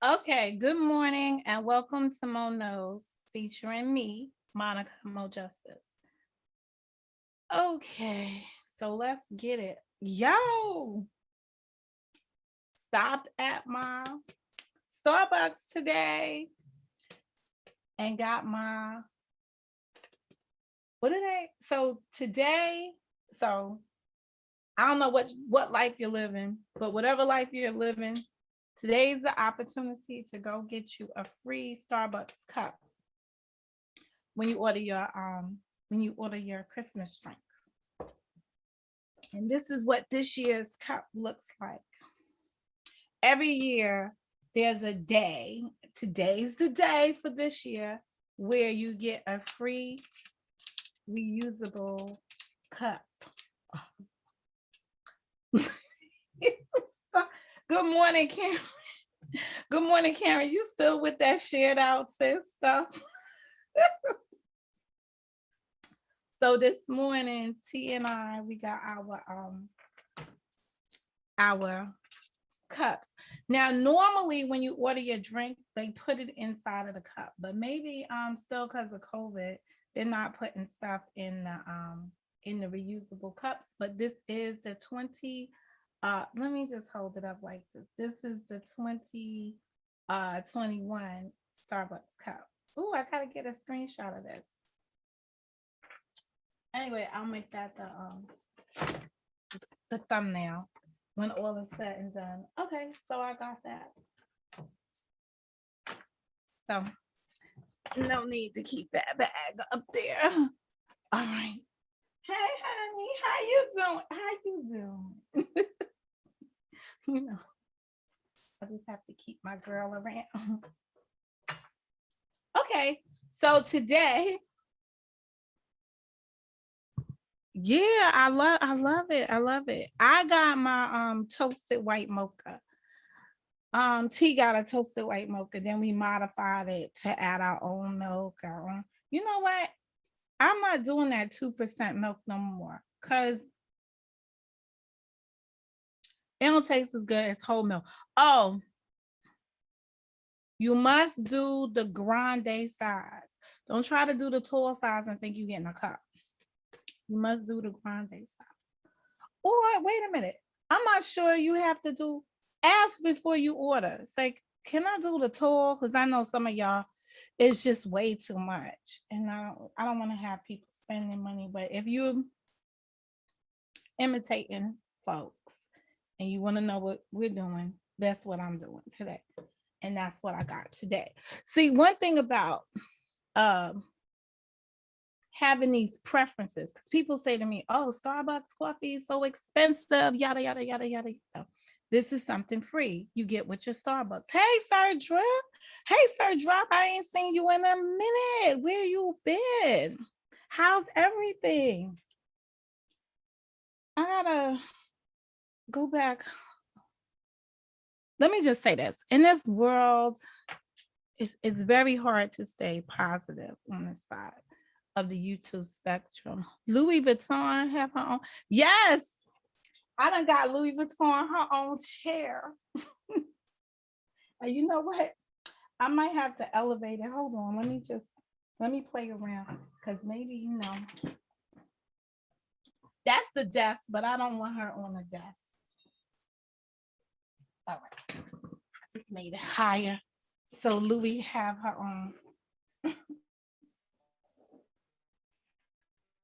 Okay, good morning and welcome to Mo Knows, featuring me, Monica Mo Justice. Okay, so let's get it. Yo, stopped at my Starbucks today and got my what did I so today, so I don't know what life you're living, but whatever life you're living, today's the opportunity to go get you a free Starbucks cup when you order your Christmas drink. And this is what this year's cup looks like. Every year there's a day. Today's the day for this year where you get a free reusable cup. Good morning, Karen. Good morning, Karen. You still with that shared out sis stuff? So this morning, T and I, we got our cups. Now, normally when you order your drink, they put it inside of the cup, but maybe still because of COVID, they're not putting stuff in the reusable cups. But this is the 20. Let me just hold it up like this. This is the 2021 Starbucks cup. Oh, I gotta get a screenshot of this. Anyway, I'll make that the thumbnail when all is said and done. Okay, so I got that. So no need to keep that bag up there. All right. Hey, honey, how you doing? How you doing? You know, I just have to keep my girl around. Okay, so today, yeah, I love it. I got my toasted white mocha. T got a toasted white mocha. Then we modified it to add our own milk. You know what? I'm not doing that 2% milk no more because it don't taste as good as whole milk. Oh, you must do the grande size. Don't try to do the tall size and think you're getting a cup. You must do the grande size. Or wait a minute. I'm not sure you have to ask before you order. It's like, can I do the tall? Because I know some of y'all, it's just way too much. And I don't want to have people spending money. But if you're imitating folks and you want to know what we're doing, that's what I'm doing today. And that's what I got today. See, one thing about having these preferences, because people say to me, oh, Starbucks coffee is so expensive, yada, yada, yada, yada. This is something free you get with your Starbucks. Hey, Sir Drip. Hey, Sir Drop. I ain't seen you in a minute. Where you been? How's everything? I gotta go back. Let me just say this. In this world, it's very hard to stay positive on the side of the YouTube spectrum. Louis Vuitton have her own. Yes, I done got Louis Vuitton her own chair. And you know what? I might have to elevate it. Hold on. Let me play around because maybe, you know, that's the desk, but I don't want her on the desk. All right. I just made it higher. So Louis have her own.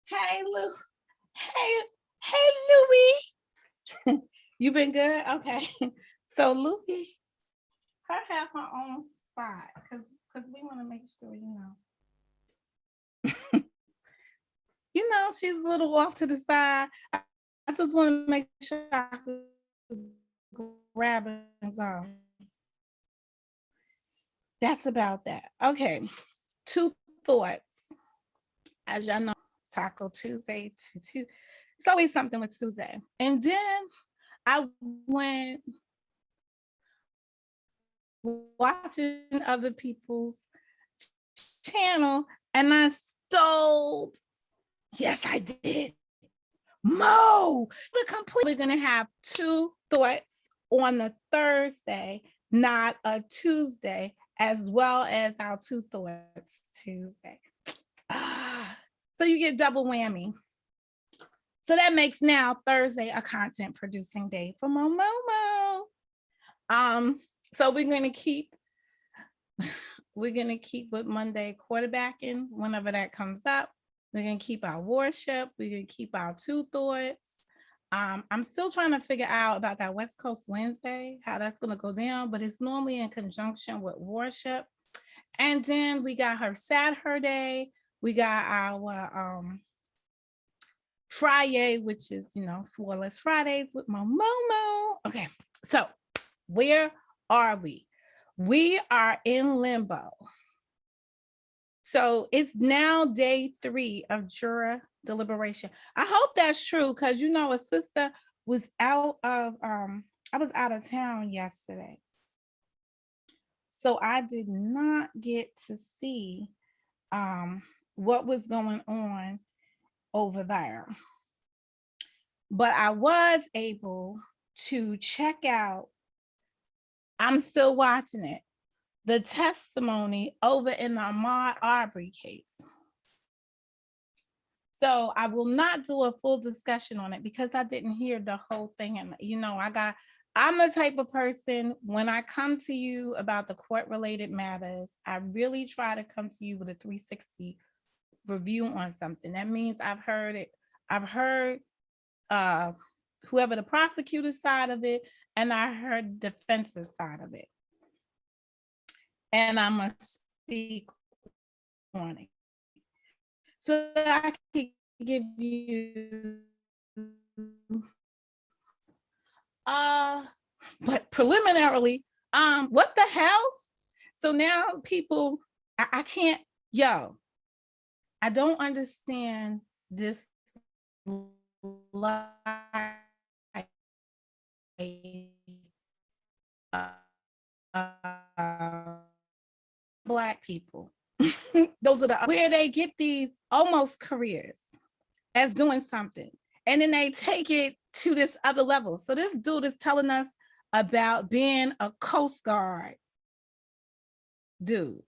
Hey, Lou. Hey, Louis. You been good? Okay. So Louis, her have her own spot because we want to make sure, you know, she's a little off to the side. I just want to make sure I could grab it and go. That's about that. Okay. 2 thoughts. As y'all know, Taco Tuesday. It's always something with Tuesday. And then I went watching other people's channel and I stole. Yes, I did. We're going to have 2 thoughts on the Thursday not a Tuesday, as well as our Two Thoughts Tuesday. So you get double whammy. So that makes now Thursday a content producing day for Momo. So we're gonna keep with Monday quarterbacking whenever that comes up. We're gonna keep our worship. We're gonna keep our Two Thoughts. I'm still trying to figure out about that West Coast Wednesday, how that's gonna go down, but it's normally in conjunction with worship. And then we got her Saturday. We got our Friday, which is, Flawless Fridays with my Momo. Okay, so where are we? We are in limbo. So it's now day 3 of juror deliberation. I hope that's true, because a sister was out of I was out of town yesterday. So I did not get to see what was going on over there. But I was able to check out, I'm still watching it, the testimony over in the Ahmaud Arbery case. So I will not do a full discussion on it because I didn't hear the whole thing. And I'm the type of person, when I come to you about the court-related matters, I really try to come to you with a 360 review on something. That means I've heard it. I've heard whoever the prosecutor's side of it, and I heard defense's side of it. And I must speak on it. So I can give you but preliminarily, what the hell? So now people, I can't, I don't understand this lie. Black people. Those are where they get these almost careers as doing something, and then they take it to this other level. So this dude is telling us about being a Coast Guard dude,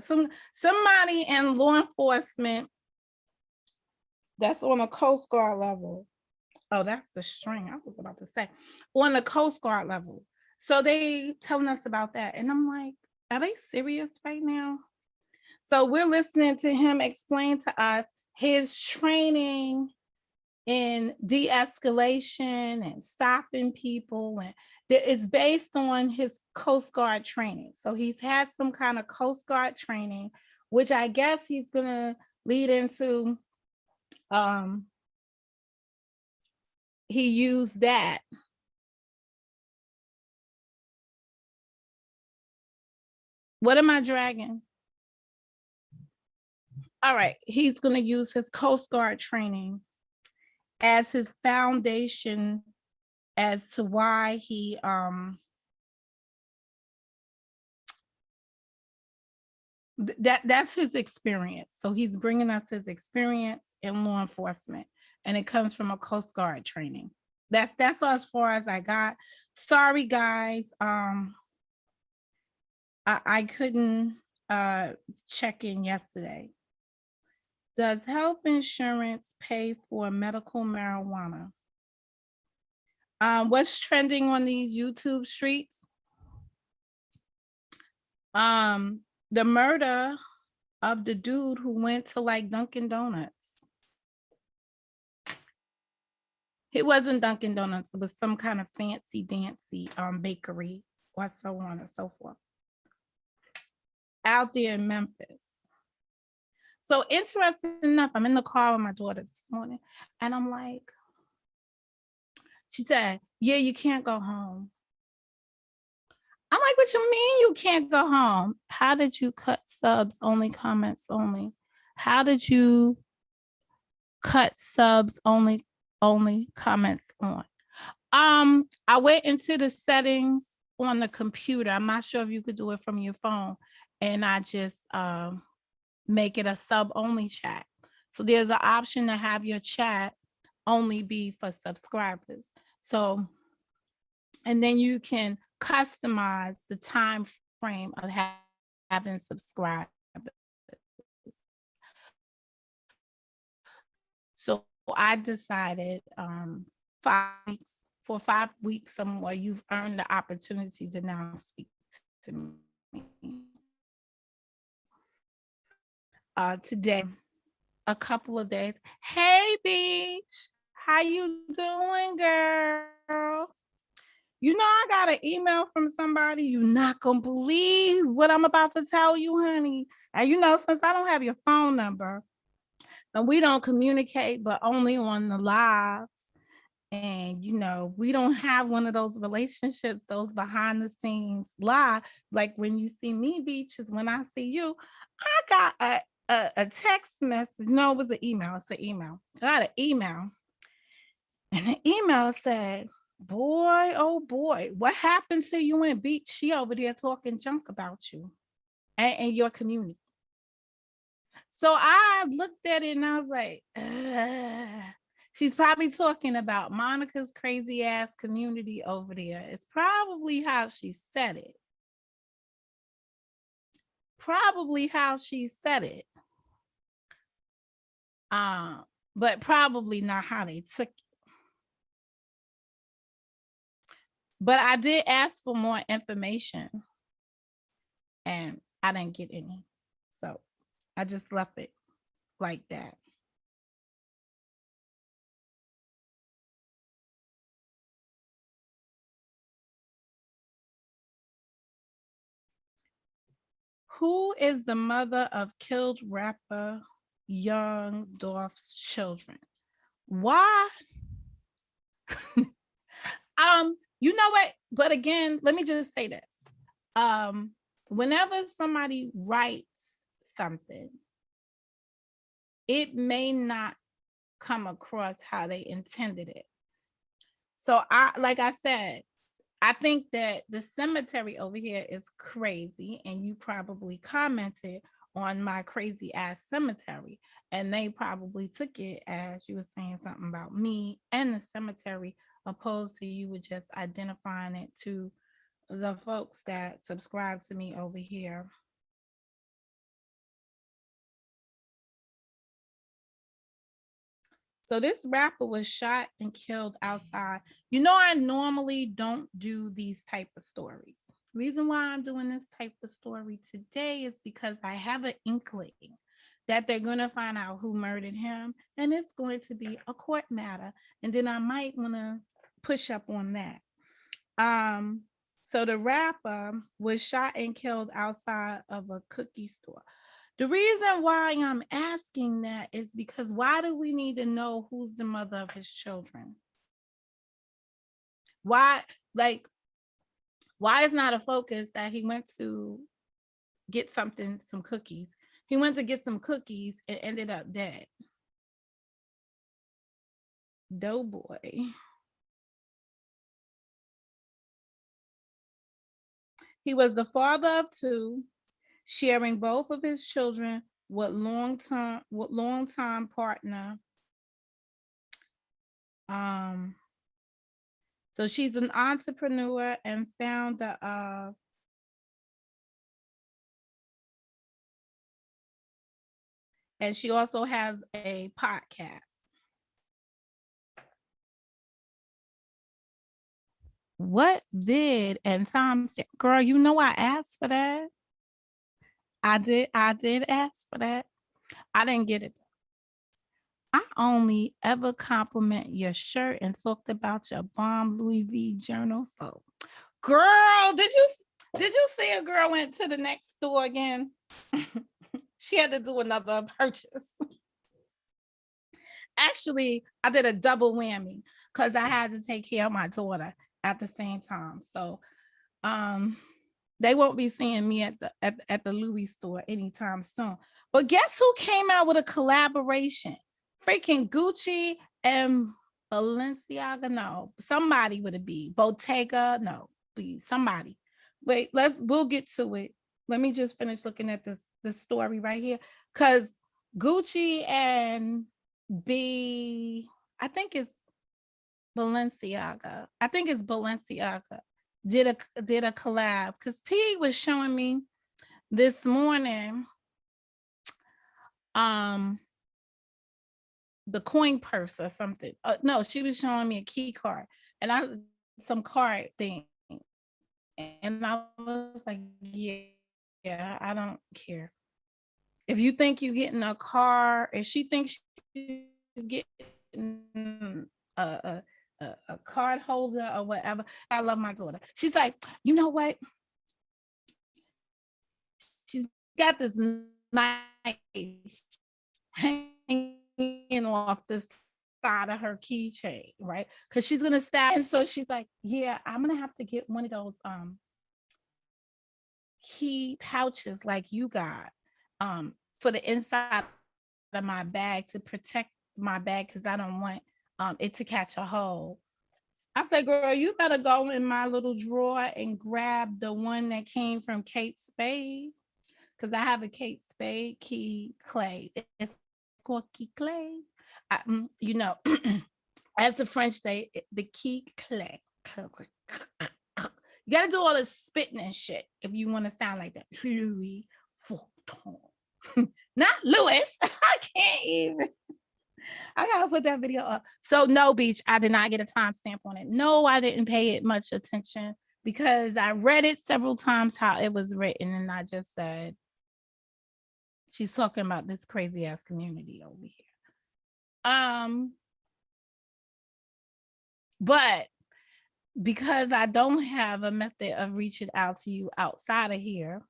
somebody in law enforcement that's on a Coast Guard level. Oh, that's the string I was about to say, on the Coast Guard level. So they telling us about that, and I'm like, are they serious right now? So we're listening to him explain to us his training in de-escalation and stopping people, and it's based on his Coast Guard training. So he's had some kind of Coast Guard training, which I guess he's gonna lead into. He used that. What am I dragging? All right, he's gonna use his Coast Guard training as his foundation as to why he that's his experience. So he's bringing us his experience in law enforcement, and it comes from a Coast Guard training. That's as far as I got. Sorry guys, I couldn't check in yesterday. Does health insurance pay for medical marijuana? What's trending on these YouTube streets? The murder of the dude who went to like Dunkin' Donuts. It wasn't Dunkin' Donuts, it was some kind of fancy dancy bakery or so on and so forth out there in Memphis. So interesting enough, I'm in the car with my daughter this morning, and I'm like, she said, yeah, you can't go home. I'm like, what you mean you can't go home? How did you cut subs only, comments only? How did you cut subs only, comments on? I went into the settings on the computer. I'm not sure if you could do it from your phone, and I just make it a sub only chat. So there's an option to have your chat only be for subscribers. So, and then you can customize the time frame of having subscribers. So I decided 5 weeks, for 5 weeks or more, you've earned the opportunity to now speak to me. Today, a couple of days. Hey, Beach, how you doing, girl? You know, I got an email from somebody. You're not gonna believe what I'm about to tell you, honey. And you know, since I don't have your phone number and we don't communicate, but only on the lives, and you know, we don't have one of those relationships, those behind the scenes live. Like when you see me, Beach, is when I see you. I got a text message. No, it was an email. It's an email. I got an email. And the email said, boy, oh boy, what happened to you and Beach? She over there talking junk about you and your community. So I looked at it and I was like, she's probably talking about Monica's crazy ass community over there. It's probably how she said it. But probably not how they took it. But I did ask for more information and I didn't get any. So I just left it like that. Who is the mother of killed rapper Young Dolph's children? Why? You know what? But again, let me just say this. Whenever somebody writes something, it may not come across how they intended it. So like I said, I think that the cemetery over here is crazy, and you probably commented on my crazy ass cemetery, and they probably took it as you were saying something about me and the cemetery, opposed to you were just identifying it to the folks that subscribe to me over here. So this rapper was shot and killed outside. You know, I normally don't do these type of stories. Reason why I'm doing this type of story today is because I have an inkling that they're going to find out who murdered him, and it's going to be a court matter. And then I might want to push up on that. So the rapper was shot and killed outside of a cookie store. The reason why I'm asking that is because why do we need to know who's the mother of his children? Why is not a focus that he went to get some cookies? He went to get some cookies and ended up dead. Doughboy. He was the father of two, sharing both of his children with longtime partner. So she's an entrepreneur and founder of and she also has a podcast. What vid and time said, girl, you know I asked for that. I did ask for that. I didn't get it. I only ever compliment your shirt and talked about your bomb Louis V journal. So, girl, did you see a girl went to the next store again? She had to do another purchase. Actually, I did a double whammy because I had to take care of my daughter at the same time. So, they won't be seeing me at the Louis store anytime soon. But guess who came out with a collaboration? Freaking Gucci and Balenciaga. No, somebody would it be? Bottega? No, please, somebody. Wait, we'll get to it. Let me just finish looking at this story right here. Because Gucci and I think it's Balenciaga. did a collab, because T was showing me this morning the coin purse or something. No, she was showing me a key card and some card thing. And I was like, yeah, I don't care. If you think you're getting a car, if she thinks she's getting a card holder or whatever, I love my daughter. She's like, you know what? She's got this knife hanging off the side of her keychain, right? Because she's gonna stab. And so she's like, yeah, I'm gonna have to get one of those key pouches like you got for the inside of my bag to protect my bag, because I don't want it to catch a hole. I said, girl, you better go in my little drawer and grab the one that came from Kate Spade, because I have a Kate Spade key clay. It's called key clay. You know, as the French say, the key clay. You gotta do all the spitting and shit if you want to sound like that. Louis Vuitton. Not Louis. I can't even. I gotta put that video up. So no, Beach, I did not get a timestamp on it. No, I didn't pay it much attention because I read it several times how it was written, and I just said, she's talking about this crazy ass community over here. But because I don't have a method of reaching out to you outside of here,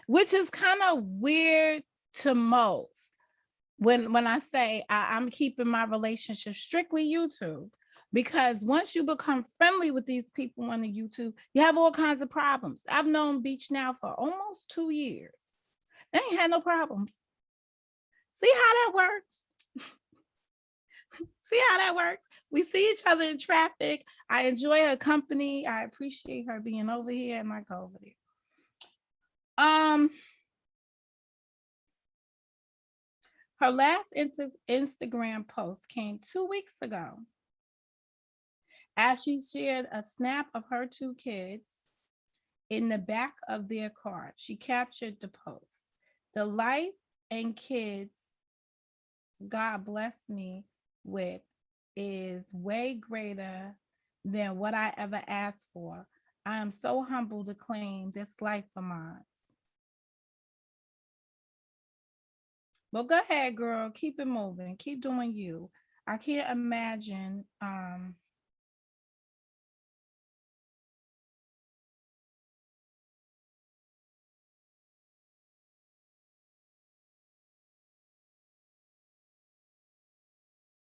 which is kind of weird to most, when I say I'm keeping my relationship strictly YouTube, because once you become friendly with these people on the YouTube, you have all kinds of problems. I've known Beach now for almost 2 years. They ain't had no problems. See how that works? See how that works? We see each other in traffic. I enjoy her company. I appreciate her being over here and I go over there. Her last Instagram post came 2 weeks ago, as she shared a snap of her 2 kids in the back of their car. She captured the post. The life and kids God blessed me with is way greater than what I ever asked for. I am so humbled to claim this life of mine. Well, go ahead, girl. Keep it moving. Keep doing you. I can't imagine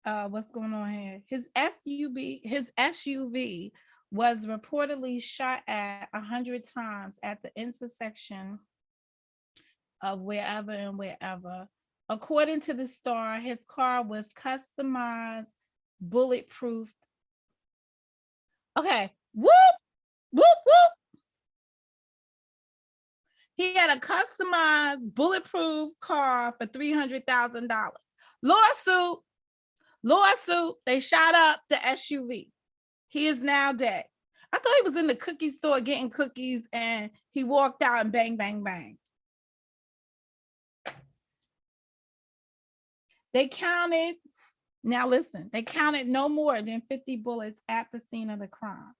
what's going on here. His SUV was reportedly shot at 100 times at the intersection of wherever and wherever. According to the Star, his car was customized, bulletproof. Okay, whoop, whoop, whoop. He had a customized, bulletproof car for $300,000. Lawsuit, they shot up the SUV. He is now dead. I thought he was in the cookie store getting cookies and he walked out and bang, bang, bang. They counted no more than 50 bullets at the scene of the crime.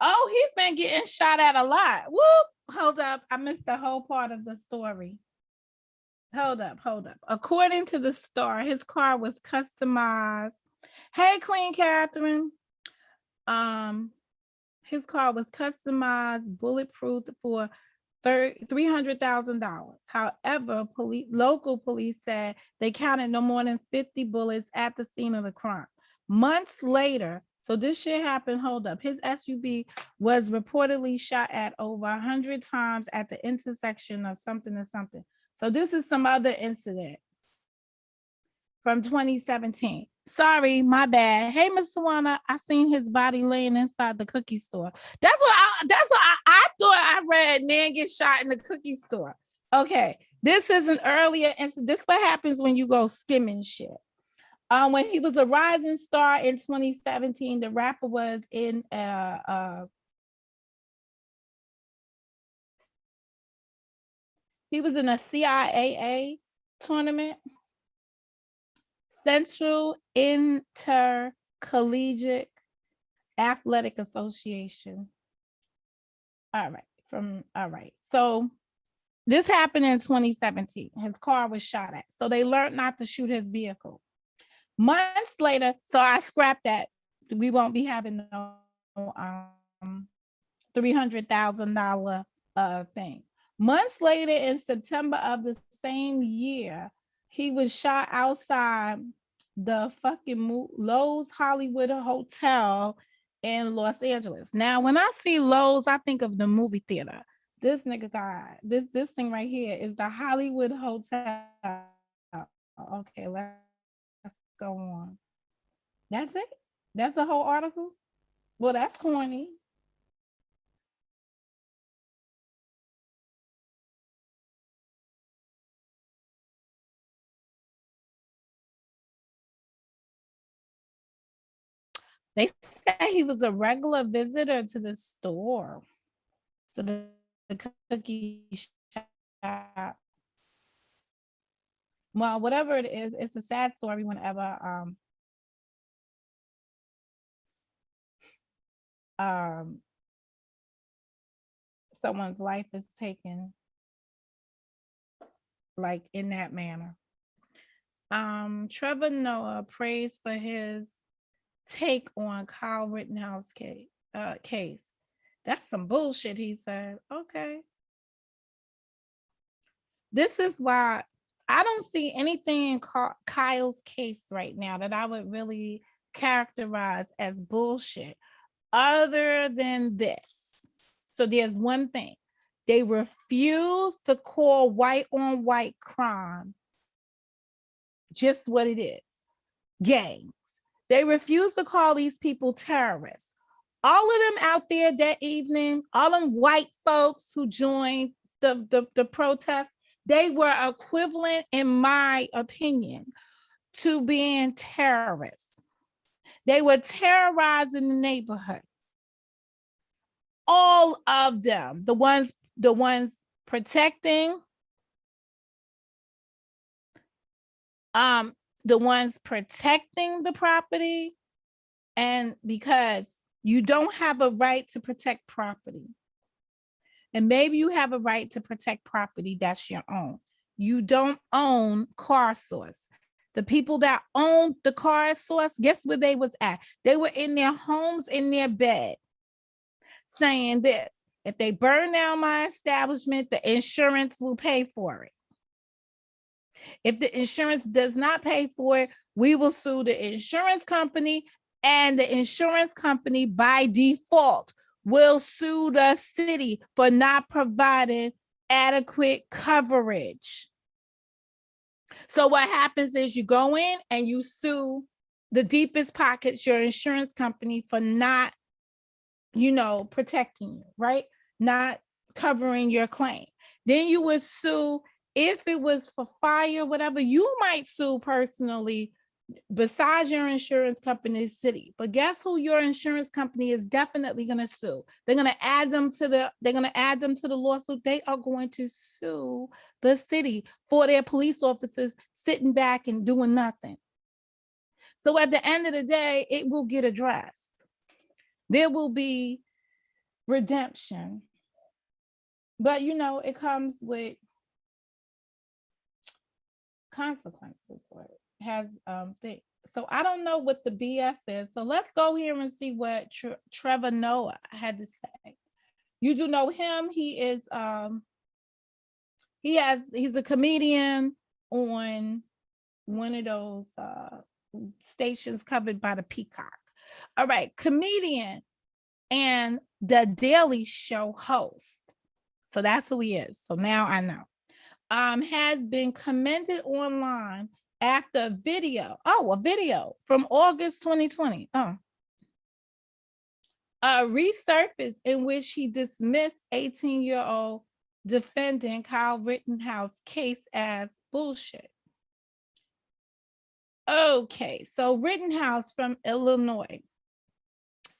Oh, he's been getting shot at a lot. Whoop, hold up. I missed the whole part of the story. Hold up. According to the Star, his car was customized. Hey, Queen Catherine. His car was customized, bulletproof for $300,000. However, local police said they counted no more than 50 bullets at the scene of the crime. Months later, so this shit happened, hold up, his SUV was reportedly shot at over 100 times at the intersection of something and something. So this is some other incident from 2017. Sorry, my bad. Hey, Miss Tawana, I seen his body laying inside the cookie store. That's what I thought I read. Man get shot in the cookie store. Okay, this is an earlier incident. This is what happens when you go skimming shit. When he was a rising star in 2017, the rapper was in he was in a CIAA tournament, Central Intercollegiate Athletic Association. All right. So this happened in 2017. His car was shot at. So they learned not to shoot his vehicle. Months later, so I scrapped that. We won't be having no $300,000 thing. Months later, in September of the same year, he was shot outside the fucking Lowe's Hollywood Hotel in Los Angeles. Now, when I see Lowe's, I think of the movie theater. This nigga got this thing right here is the Hollywood Hotel. Okay, let's go on. That's it? That's the whole article? Well, that's corny. They say he was a regular visitor to the store. So the cookie shop. Well, whatever it is, it's a sad story whenever someone's life is taken like in that manner. Trevor Noah praised for his take on Kyle Rittenhouse case. That's some bullshit, he said. Okay. This is why I don't see anything in Kyle's case right now that I would really characterize as bullshit other than this. So there's one thing. They refuse to call white on white crime just what it is, gangs. They refuse to call these people terrorists. All of them out there that evening, all them white folks who joined the protest, they were equivalent, in my opinion, to being terrorists. They were terrorizing the neighborhood. All of them, the ones protecting, the ones protecting the property, and because you don't have a right to protect property. And maybe you have a right to protect property that's your own. You don't own Car Source. The people that owned the Car Source, guess where they was at? They were in their homes, in their bed, saying this: if they burn down my establishment, the insurance will pay for it. If the insurance does not pay for it, we will sue the insurance company, and the insurance company by default will sue the city for not providing adequate coverage. So what happens is you go in and you sue the deepest pockets, your insurance company, for not, protecting you, right? Not covering your claim. Then you would sue if it was for fire, whatever. You might sue personally besides your insurance company, city. But guess who your insurance company is definitely going to sue? They're going to add them to the lawsuit. They are going to sue the city for their police officers sitting back and doing nothing. So at the end of the day, it will get addressed. There will be redemption. But it comes with consequences for it. Has things. So I don't know what the BS is. So let's go here and see what Trevor Noah had to say. You do know him. He is he's a comedian on one of those stations covered by the Peacock. All right, comedian and the Daily Show host. So that's who he is. So now I know. Has been commended online after a video from August 2020. Resurfaced in which he dismissed 18-year-old defendant Kyle Rittenhouse case as bullshit. Okay, so Rittenhouse from Illinois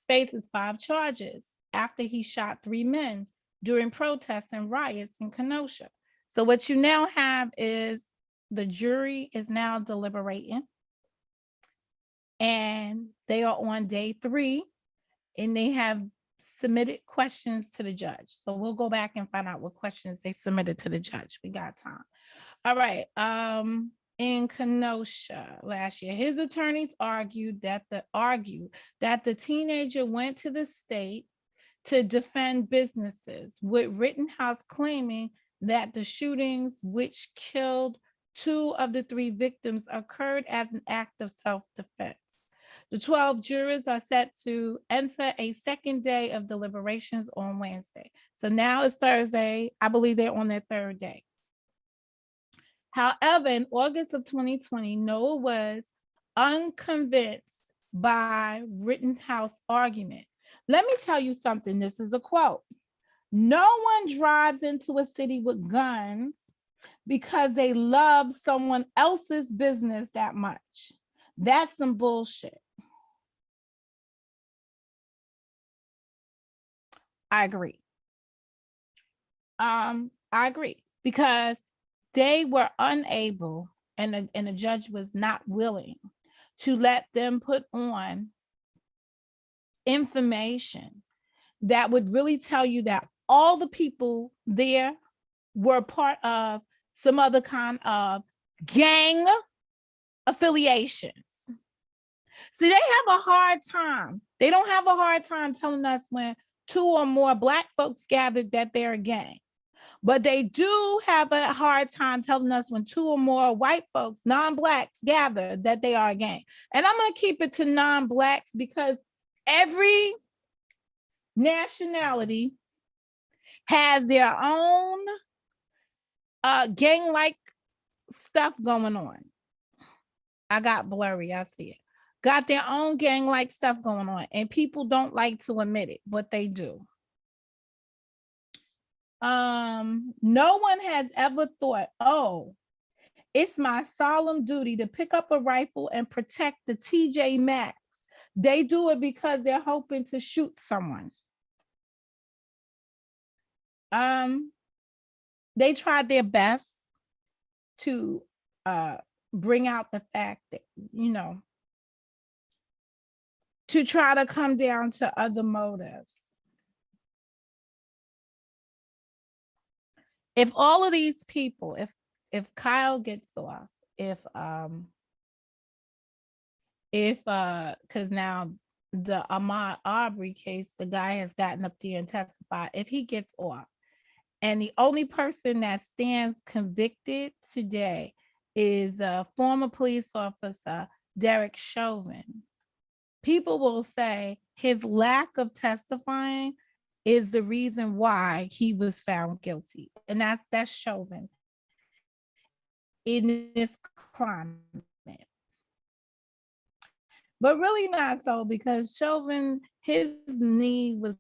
faces 5 charges after he shot 3 men during protests and riots in Kenosha. So what you now have is the jury is now deliberating, and they are on day 3, and they have submitted questions to the judge. So we'll go back and find out what questions they submitted to the judge. We got time. All right. In Kenosha last year, his attorneys argued that the teenager went to the state to defend businesses, with Rittenhouse claiming that the shootings, which killed 2 of the 3 victims, occurred as an act of self-defense. The 12 jurors are set to enter a second day of deliberations on Wednesday. So now it's Thursday. I believe they're on their 3rd day. However, in August of 2020, Noah was unconvinced by Rittenhouse argument. Let me tell you something. This is a quote. No one drives into a city with guns because they love someone else's business that much. That's some bullshit. I agree. I agree, because they were unable, and the judge was not willing to let them put on information that would really tell you that all the people there were part of some other kind of gang affiliations. See, they have a hard time. They don't have a hard time telling us when 2 or more Black folks gathered that they're a gang. But they do have a hard time telling us when 2 or more white folks, non-Blacks, gather that they are a gang. And I'm going to keep it to non-Blacks, because every nationality has their own gang-like stuff going on. I got blurry, I see it. Got their own gang-like stuff going on, and people don't like to admit it, but they do. No one has ever thought, oh, it's my solemn duty to pick up a rifle and protect the TJ Maxx. They do it because they're hoping to shoot someone. They tried their best to bring out the fact that, to try to come down to other motives. If all of these people, if Kyle gets off, because now the Ahmaud Arbery case, the guy has gotten up there and testified, if he gets off, and the only person that stands convicted today is former police officer Derek Chauvin, people will say his lack of testifying is the reason why he was found guilty. And that's Chauvin in this climate. But really not so, because Chauvin, his knee was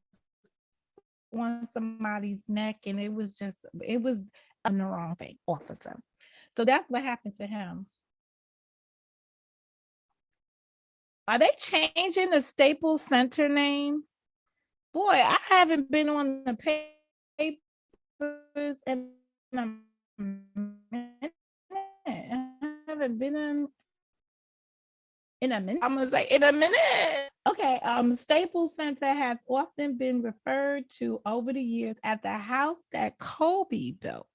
on somebody's neck, and it was on the wrong thing, officer. So that's what happened to him. Are they changing the Staples Center name? Boy, I haven't been on the papers in a minute. I haven't been in a minute. I'm gonna say in a minute. Okay, Staples Center has often been referred to over the years as the house that Kobe built.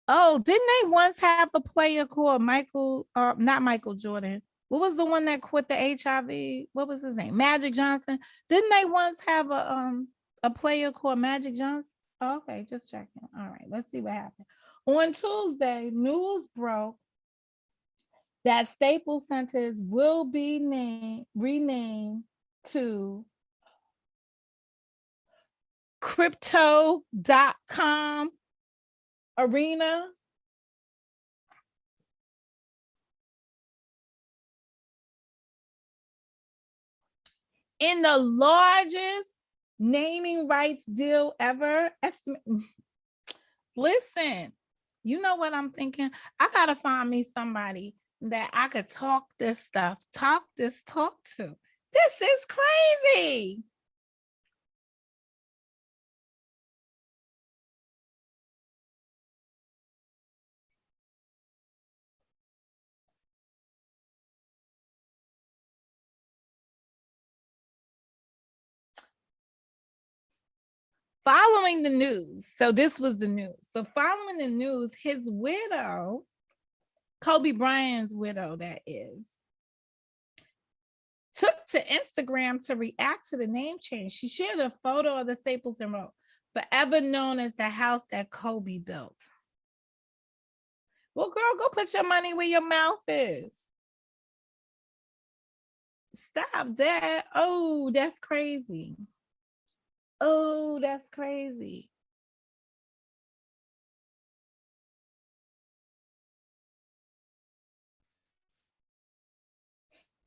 Oh, didn't they once have a player called not Michael Jordan? What was the one that quit the HIV? What was his name? Magic Johnson. Didn't they once have a player called Magic Johnson? Oh, okay, just checking. All right, let's see what happened. On Tuesday, news broke that Staples Centers will be renamed to Crypto.com Arena. In the largest Naming rights deal ever. Listen, you know what I'm thinking? I gotta find me somebody that I could talk this talk to. This is crazy. Following the news. So this was the news. So following the news, his widow, Kobe Bryant's widow, that is, took to Instagram to react to the name change. She shared a photo of the Staples and wrote, "Forever known as the house that Kobe built." Well, girl, go put your money where your mouth is. Stop that. Oh, that's crazy. Oh, that's crazy.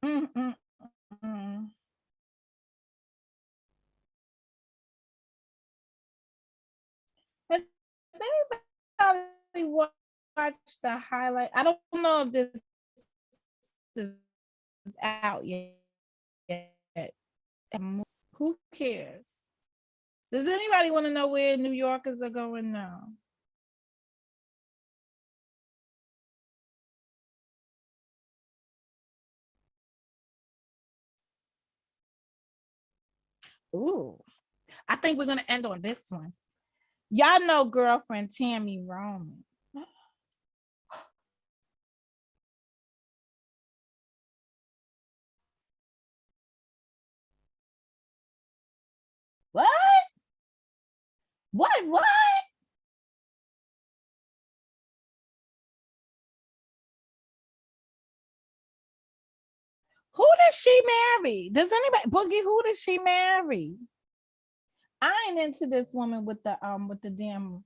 Mm-mm-mm. Has anybody watched the highlight? I don't know if this is out yet. Who cares? Does anybody want to know where New Yorkers are going now? Ooh, I think we're gonna end on this one. Y'all know girlfriend Tammy Roman. What? What? What? Who does she marry? Does anybody Boogie? Who does she marry? I ain't into this woman with the damn.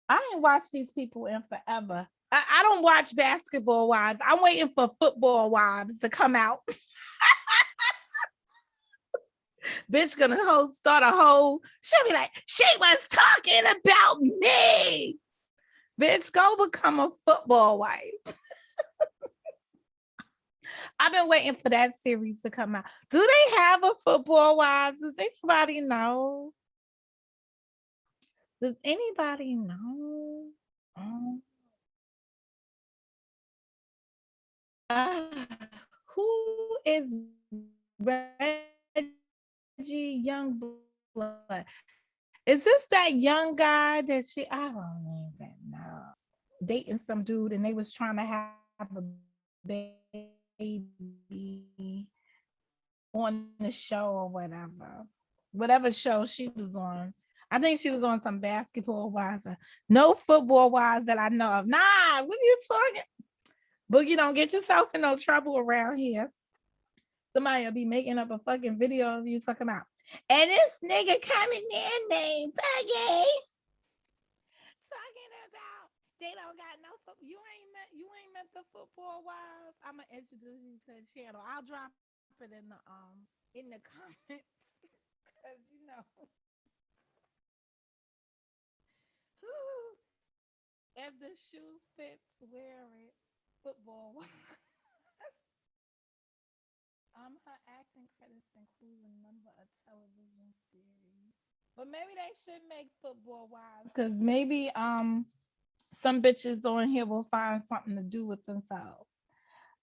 I ain't watched these people in forever. I don't watch Basketball Wives. I'm waiting for Football Wives to come out. Bitch gonna start a whole. She'll be like, she was talking about me. Bitch, go become a football wife. I've been waiting for that series to come out. Do they have a Football Wives? Does anybody know? Does anybody know? Um, uh, who is Reggie Youngblood? Is this that young guy that she? I don't even know. Dating some dude, and they was trying to have a baby on the show or whatever show she was on. I think she was on some Basketball Wives. No Football Wives that I know of. Nah, what are you talking? Boogie, don't get yourself in no trouble around here. Somebody will be making up a fucking video of you talking about. And this nigga coming in named Boogie talking about they don't got no football. You ain't met the Football Wives. I'ma introduce you to the channel. I'll drop it in the comments. Cause you know if the shoe fits, wear it. Football Wives. Her acting credits include a number of television series. But maybe they should make Football Wives because maybe some bitches on here will find something to do with themselves.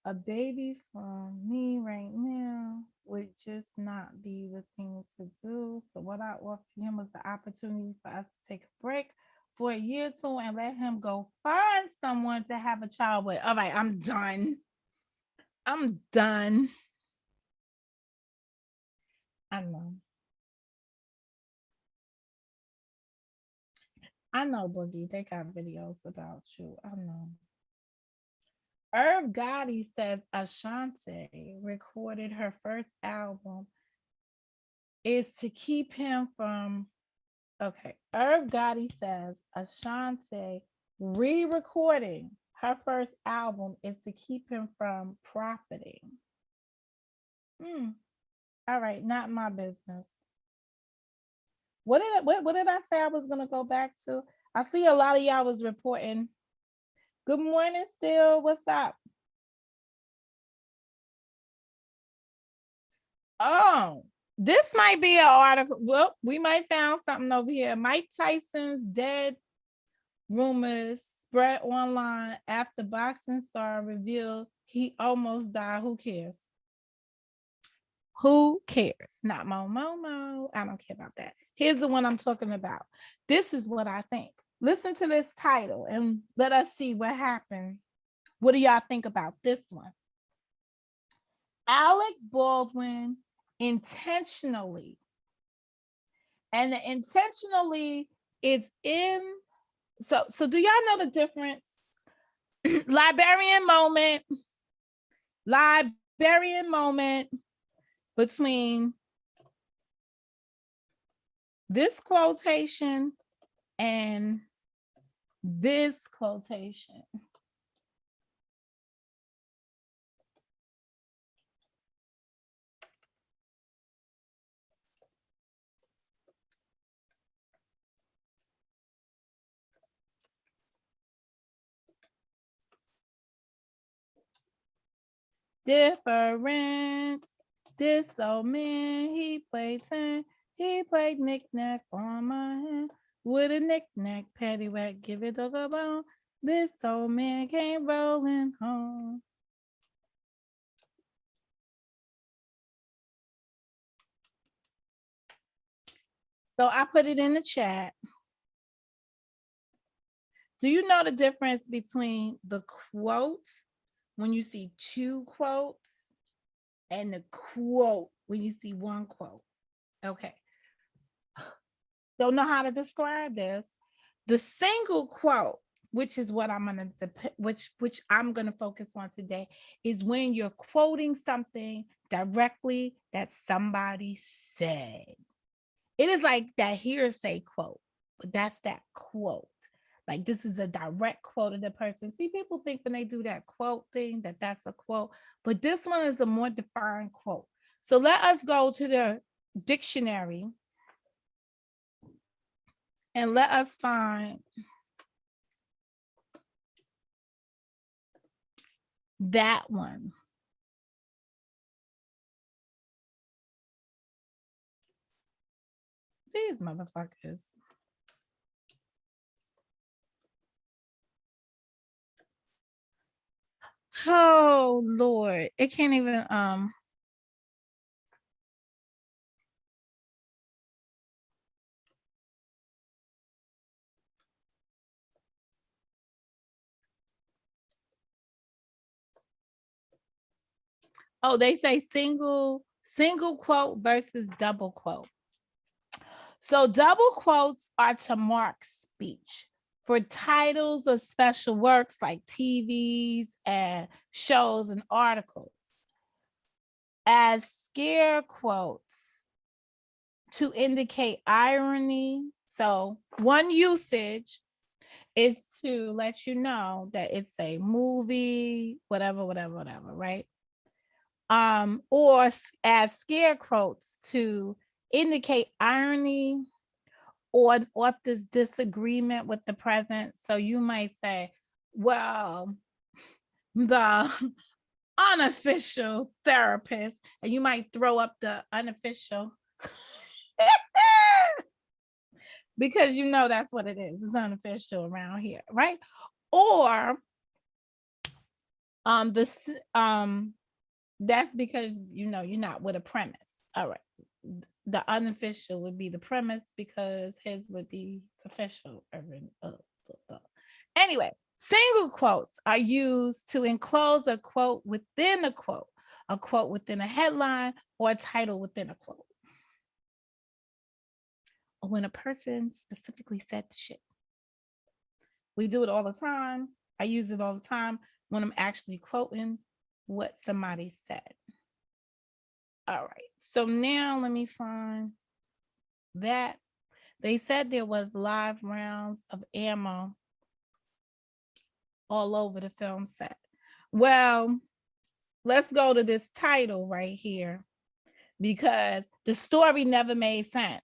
A baby from me right now would just not be the thing to do. So what I offered him was the opportunity for us to take a break for a year or two and let him go find someone to have a child with. All right, I'm done. I'm done. I know. I know, Boogie. They got videos about you. I know. Irv Gotti says Ashanti recorded her first album is to keep him from. Okay. Irv Gotti says Ashanti re-recording her first album is to keep him from profiting. Hmm. All right, not my business. What did I say I was gonna go back to? I see a lot of y'all was reporting. Good morning, still. What's up? Oh, this might be an article. Well, we might found something over here. Mike Tyson's dead rumors spread online after boxing star revealed he almost died. Who cares? Who cares? Not Momo. I don't care about that. Here's the one I'm talking about. This is what I think. Listen to this title and let us see what happened. What do y'all think about this one? Alec Baldwin intentionally, and the intentionally is in. So do y'all know the difference? Liberian moment between this quotation and this quotation. Difference. This old man, he played 10. He played knick-knack on my hand. With a knick-knack, paddywhack, give it a go bone. This old man came rolling home. So I put it in the chat. Do you know the difference between the quote when you see two quotes and the quote when you see one quote? Okay. Don't know how to describe this. The single quote, which is what I'm gonna which I'm gonna focus on today, is when you're quoting something directly that somebody said. It is like that hearsay quote, but that's that quote. Like this is a direct quote of the person. See, people think when they do that quote thing that that's a quote, but this one is a more defined quote. So let us go to the dictionary and let us find that one. These motherfuckers. Oh Lord, it can't even oh, they say single quote versus double quote. So double quotes are to mark speech for titles of special works like TVs and shows and articles. As scare quotes to indicate irony. So one usage is to let you know that it's a movie, whatever, right? Or as scare quotes to indicate irony or an author's disagreement with the present. So you might say, well, the unofficial therapist, and you might throw up the unofficial because you know that's what it is. It's unofficial around here, right? Or that's because you know you're not with a premise. All right. The unofficial would be the premise because his would be official. Anyway, single quotes are used to enclose a quote within a quote within a headline, or a title within a quote. Or when a person specifically said the shit. We do it all the time. I use it all the time when I'm actually quoting what somebody said. All right. So now let me find that. They said there was live rounds of ammo all over the film set. Well, let's go to this title right here because the story never made sense.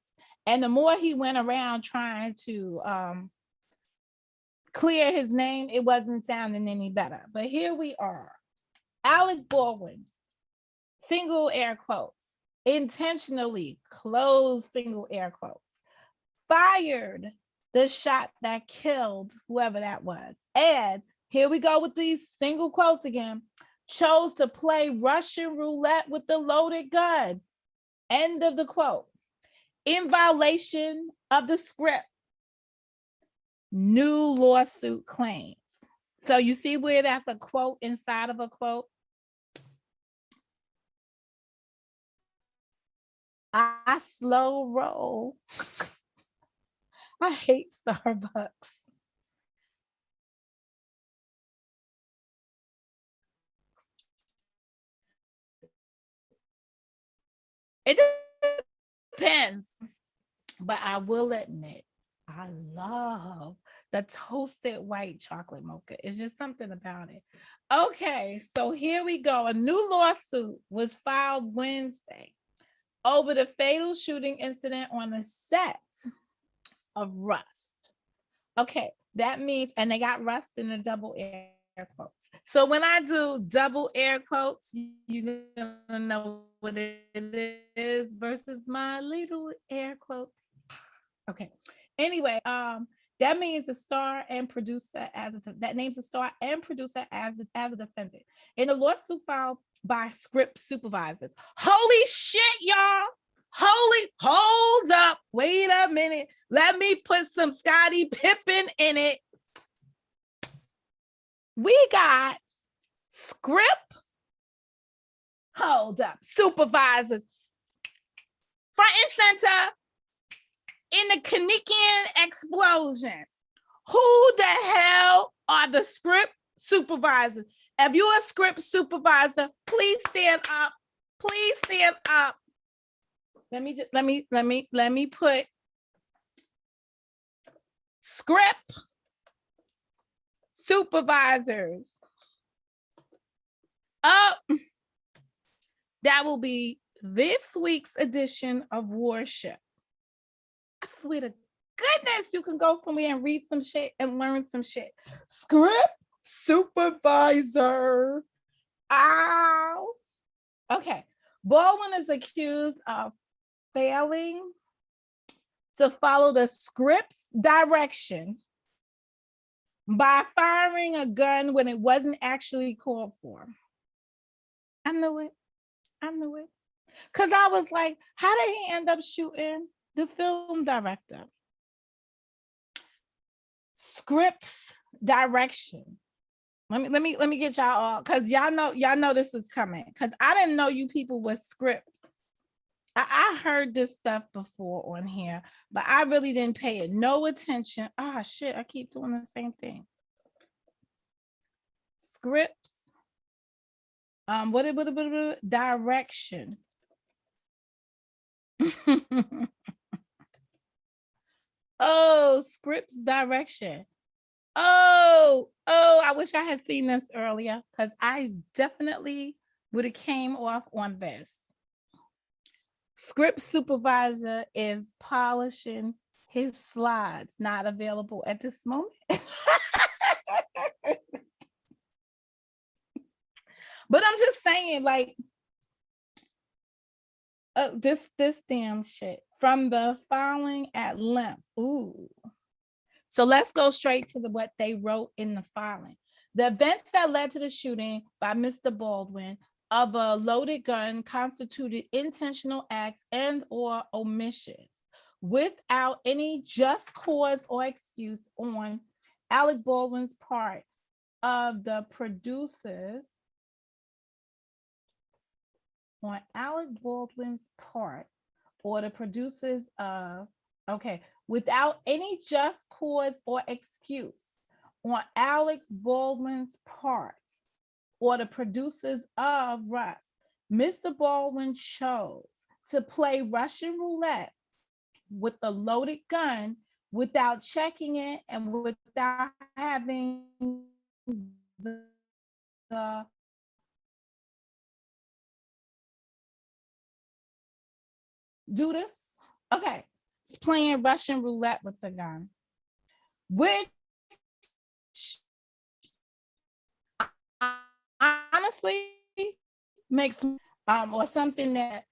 And the more he went around trying to clear his name, it wasn't sounding any better. But here we are. Alec Baldwin, single air quotes, intentionally close single air quotes, fired the shot that killed whoever that was. And here we go with these single quotes again. Chose to play Russian roulette with the loaded gun. End of the quote. In violation of the script. New lawsuit claims. So you see where that's a quote inside of a quote? I slow roll. I hate Starbucks. It depends, but I will admit, I love the toasted white chocolate mocha. It's just something about it. Okay, so here we go. A new lawsuit was filed Wednesday over the fatal shooting incident on the set of Rust. Okay, that means, and they got Rust in the double air quotes. So when I do double air quotes, you're gonna know what it is versus my little air quotes. Okay. Anyway, that means the star and producer that names the star and producer as a defendant in a lawsuit filed by script supervisors. Holy shit, y'all! Hold up! Wait a minute. Let me put some Scottie Pippen in it. We got script. Hold up, supervisors, front and center. In the Kanikian explosion, who the hell are the script supervisors? If you're a script supervisor, please stand up. Please stand up. Let me put script supervisors up. That will be this week's edition of Warship. I swear to goodness, you can go somewhere and read some shit and learn some shit. Script supervisor. Ow. Okay. Baldwin is accused of failing to follow the script's direction by firing a gun when it wasn't actually called for. I knew it. Because I was like, how did he end up shooting the film director? Scripts direction. Let me get y'all all, because y'all know this is coming. Because I didn't know you people were scripts. I heard this stuff before on here, but I really didn't pay it no attention. Ah, shit, I keep doing the same thing. Scripts. What direction. Oh, scripts direction. Oh, I wish I had seen this earlier, because I definitely would have came off on this. Script supervisor is polishing his slides, not available at this moment. But I'm just saying, like, this damn shit from the filing at length. Ooh. So let's go straight to what they wrote in the filing. The events that led to the shooting by Mr. Baldwin of a loaded gun constituted intentional acts and or omissions without any just cause or excuse on Alec Baldwin's part of the producers. On Alec Baldwin's part or the producers of, okay, without any just cause or excuse on Alec Baldwin's part or the producers of Rust, Mr. Baldwin chose to play Russian roulette with the loaded gun without checking it and without having the do this. Okay, playing Russian roulette with the gun, which honestly makes or something that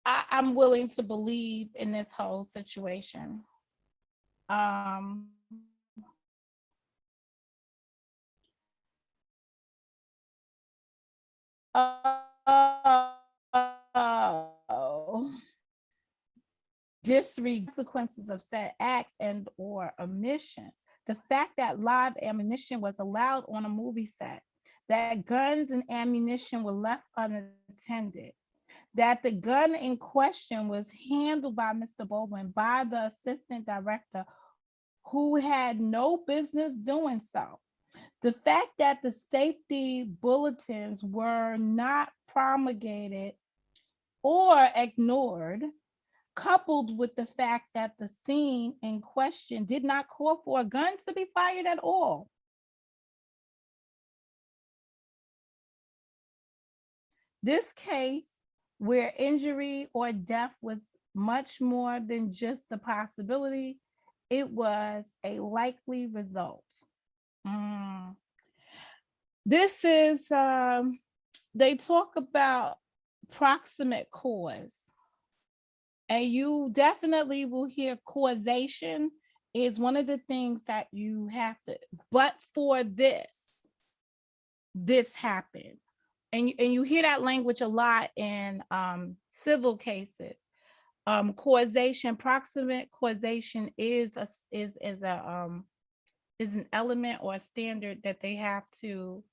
I'm willing to believe in this whole situation. Disregard consequences of said acts and or omissions. The fact that live ammunition was allowed on a movie set, that guns and ammunition were left unattended, that the gun in question was handled by Mr. Baldwin by the assistant director who had no business doing so. The fact that the safety bulletins were not promulgated or ignored, coupled with the fact that the scene in question did not call for a gun to be fired at all. This case, where injury or death was much more than just a possibility, it was a likely result. This is, they talk about proximate cause. And you definitely will hear causation is one of the things that you have to, but for this happened. And you hear that language a lot in civil cases. Causation, proximate causation is an element or a standard that they have to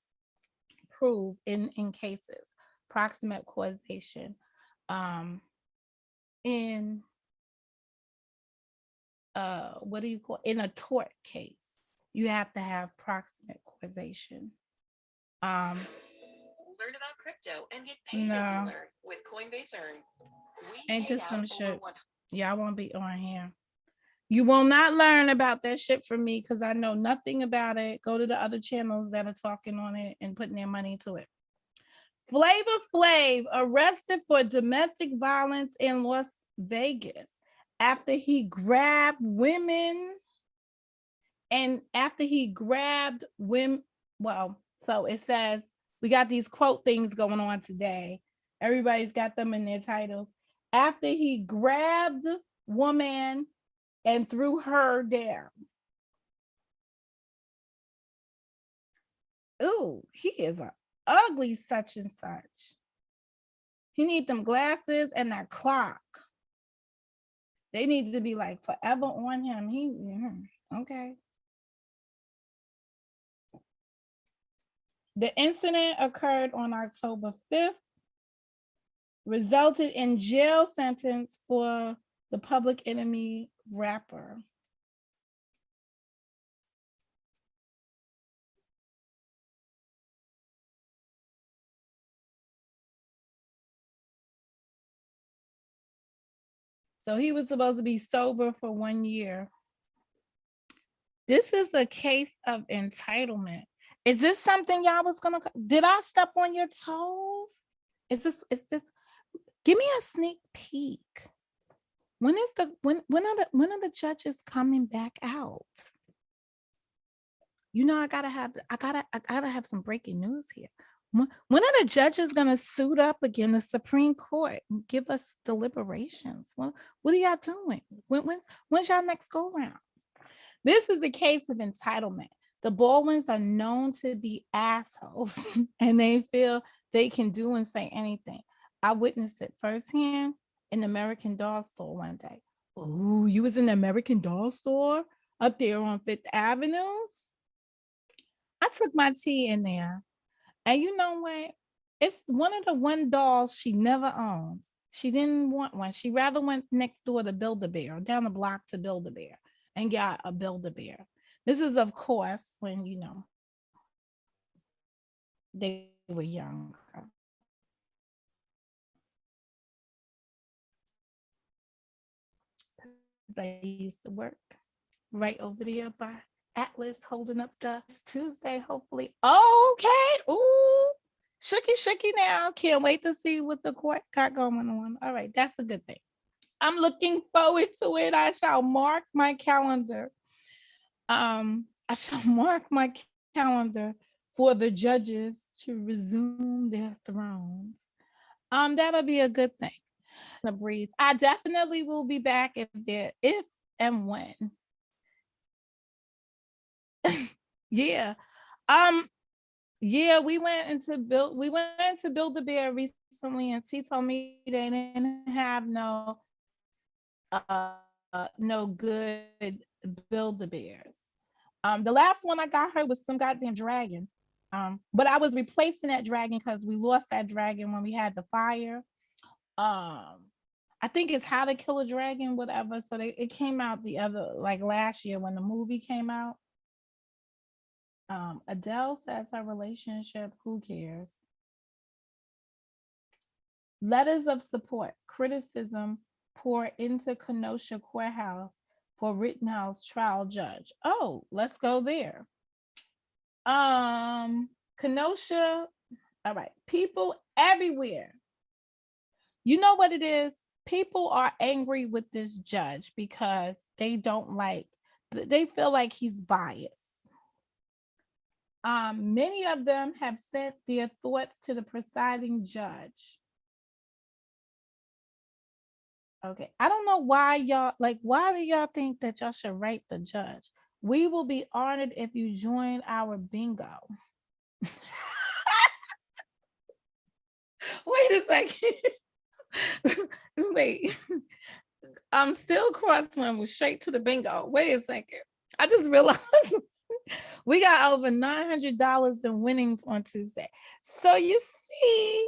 prove in cases. Proximate causation. In what do you call in a tort case, you have to have proximate causation. Learn about crypto and get paid as you learn with Coinbase Earn. Ain't this some shit? Yeah, I won't be on here. You will not learn about that shit from me because I know nothing about it. Go to the other channels that are talking on it and putting their money to it. Flavor Flav arrested for domestic violence in Las Vegas after he grabbed women and after he grabbed women. Well, so it says we got these quote things going on today. Everybody's got them in their titles. After he grabbed woman and threw her down. Ooh, he is an ugly such and such. He need them glasses and that clock. They need to be like forever on him. Okay. The incident occurred on October 5th, resulted in jail sentence for the Public Enemy rapper. So he was supposed to be sober for 1 year. This is a case of entitlement. Is this something y'all was gonna? Did I step on your toes? Is this? Give me a sneak peek. When are the judges coming back out? You know, I gotta have some breaking news here. When are the judges gonna suit up again the Supreme Court and give us deliberations? What are y'all doing? When's y'all next go round? This is a case of entitlement. The Baldwins are known to be assholes and they feel they can do and say anything. I witnessed it firsthand in the American Doll store one day. Oh, you was in the American Doll store up there on Fifth Avenue? I took my tea in there. And you know what? It's one of the one dolls she never owns. She didn't want one. She rather went next door to Build-A-Bear, down the block to Build-A-Bear, and got a Build-A-Bear. This is, of course, when, you know, they were young. I used to work right over there by Atlas, holding up dust. Tuesday, hopefully. Okay. Ooh, shooky now. Can't wait to see what the court got going on. All right, that's a good thing. I'm looking forward to it. I shall mark my calendar. I shall mark my calendar for the judges to resume their thrones. That'll be a good thing. The breeze. I definitely will be back if and when. Yeah. Yeah, we went to Build-A-Bear recently, and she told me they didn't have no good Build-A-Bears. The last one I got her was some goddamn dragon. But I was replacing that dragon because we lost that dragon when we had the fire. I think it's How to Kill a Dragon, whatever. So it came out last year when the movie came out. Adele says her relationship, who cares? Letters of support, criticism pour into Kenosha courthouse for Rittenhouse trial judge. Oh, let's go there. Kenosha, all right, people everywhere. You know what it is? People are angry with this judge because they feel like he's biased. Many of them have sent their thoughts to the presiding judge. Okay, I don't know why do y'all think that y'all should write the judge? We will be honored if you join our bingo. Wait a second. Wait. I'm still crosswind was straight to the bingo. Wait a second. I just realized we got over $900 in winnings on Tuesday. So you see,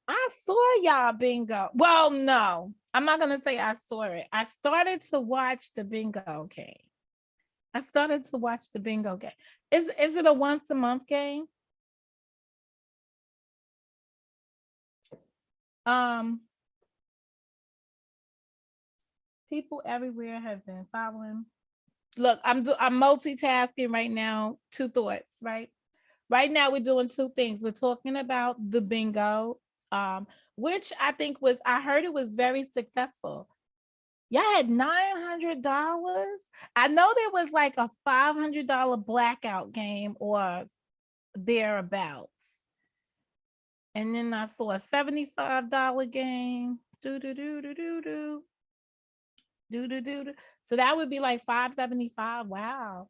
I saw y'all bingo. Well, no, I'm not gonna say I saw it. I started to watch the bingo game. Is it a once a month game? People everywhere have been following. Look, I'm multitasking right now. Two thoughts, right? Right now we're doing two things. We're talking about the bingo, which I heard it was very successful. Y'all had $900. I know there was like a $500 blackout game or thereabouts. And then I saw a $75 game. So that would be like $575. Wow.